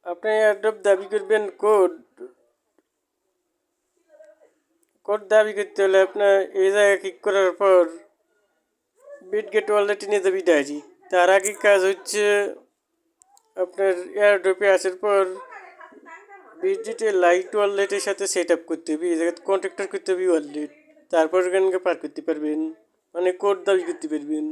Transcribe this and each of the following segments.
আপনি এয়ারড্রপ দাবি করবেন কোড কোড দাবি করতে হলে আপনার এই জায়গায় ক্লিক করার পর বিটগেট ওয়ালেটে নিয়ে যাবি ডাইরেক্ট। তার আগে কাজ হচ্ছে আপনার এয়ারড্রপে আসার পর বিটগেটে লাইট ওয়ালেটের সাথে সেট আপ করতে হবে, এই জায়গায় কন্ট্যাক্টর করতে হবে ওয়ালেট, তারপর ওখানকে পার করতে পারবেন, মানে কোড দাবি করতে পারবেন।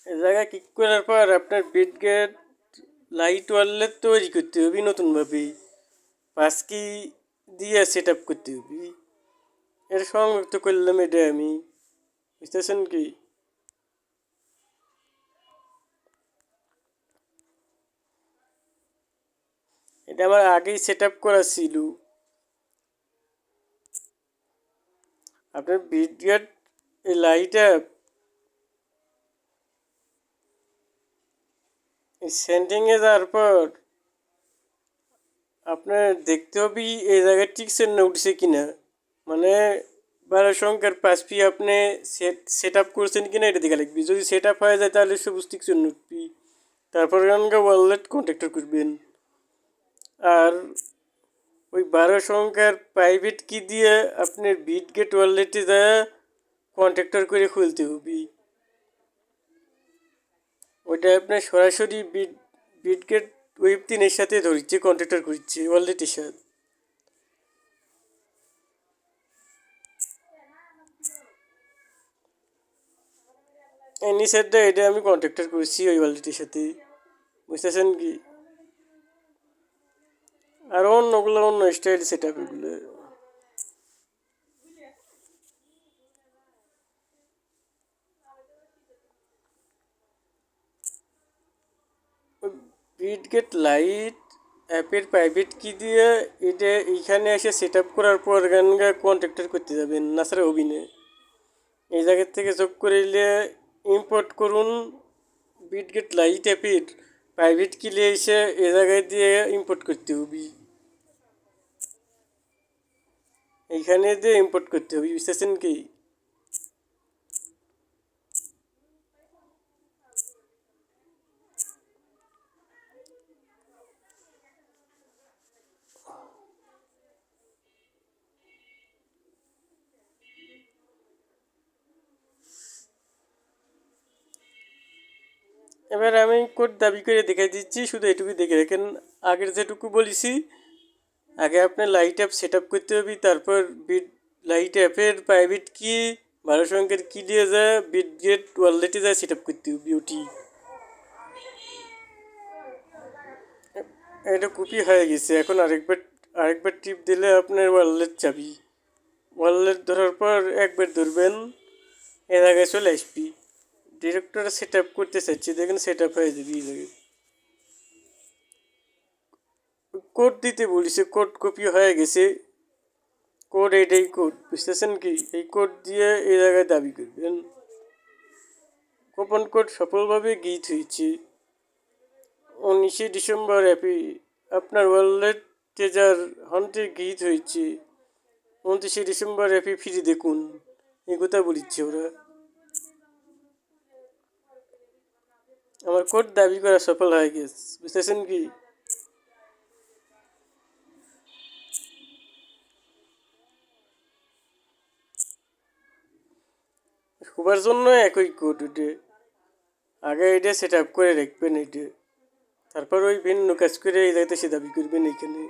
এই জায়গায় ক্লিক করার পর আপনার বিটগেট লাইট ওয়ালেট তৈরি করতে হবে নতুনভাবে, পাস কি দিয়ে সেট আপ করতে হবে। এটা সংযুক্ত করলাম, এটা আমি, বুঝতেছেন কি? এটা আমার আগেই সেট আপ করা ছিল। আপনার বিটগেট এই লাইট অ্যাপ সেন্টিংয়ে যাওয়ার পর আপনার দেখতে হবে এই জায়গায় টিকসেন না উঠছে কিনা, মানে 12 সংখ্যার 5 আপনি সেট আপ করছেন কিনা এটা দেখা লাগবে। যদি সেট আপ হয়ে যায় তাহলে সবুজ টিকসেন উঠবি, তারপর এখানকার ওয়ালেট কন্ট্যাক্ট করবেন। আর ওই 12 সংখ্যার প্রাইভেট কি দিয়ে আপনার বিটগেট ওয়ালেটে যা কন্ট্যাক্টর করে খুলতে হবে। ওইটা আপনার সরাসরি বিটগেট ওয়েব 3 সাথে ধরছে, কন্ট্যাক্টর করছে ওয়ালেটের সাথে। এই নিচেরটা এটা আমি কন্ট্যাক্টর করছি ওই ওয়ালেটের সাথে, বুঝতেছেন কি? আর অন্যগুলো অন্য স্টাইল সেট আপ এগুলো। বিটগেট লাইট অ্যাপের প্রাইভেট কি দিয়ে এটা এইখানে এসে সেট আপ করার পর গানগা কন্ট্যাক্টর করতে যাবেন, না ছাড়া অভিনয় এই জায়গার থেকে যোগ করে নিলে ইম্পোর্ট করুন বিটগেট লাইট অ্যাপের প্রাইভেট কি নিয়ে এসে এ জায়গায় দিয়ে ইম্পোর্ট করতে হবে, এইখানে দিয়ে ইম্পোর্ট করতে হবে, বুঝতেছেন কি? এবার আমি কোড দাবি করে দেখাই দিচ্ছি, শুধু এটুকু দেখে রাখেন। আগের যেটুকু বলেছি, আগে আপনার লাইট অ্যাপ সেট আপ করতে হবে, তারপর বিট লাইট অ্যাপের প্রাইভেট কি 12 সংখ্যার কি দিয়ে যায় বিটগেট ওয়ালেটে যায় সেট আপ করতে হবে ওটি। এটা কপি হয়ে গেছে, এখন আরেকবার টিপ দিলে আপনার ওয়ালেট চাবি, ওয়ালেট ধরার পর একবার ধরবেন, এর আগে চলে আসবি। ডিরেক্টরে সেট আপ করতে চাচ্ছি, দেখেন সেট আপ হয়ে যাবে এই জায়গায়। কোড দিতে বলেছে, কোড কপি হয়ে গেছে, কোড এটাই কোড, বুঝতেছেন কি? এই কোড দিয়ে এই জায়গায় দাবি করবেন। গোপন কোড সফলভাবে গিট হয়েছে। 19 ডিসেম্বর অ্যাপে আপনার ওয়ালেট ট্রেজার হান্টে গিট হয়েছে। 29 ডিসেম্বর অ্যাপে ফিরে দেখুন, এই কথা বলিচ্ছে ওরা। আমার কোড দাবি করা সফল হয়ে গেছে, বুঝতেছেন কি? সবার জন্য একই কোড ওটা, আগে এটা সেট আপ করে রাখবেন এটা, তারপর ওই ভিন্ন কাজ করে এই জায়গাতে সে দাবি করবেন এইখানে।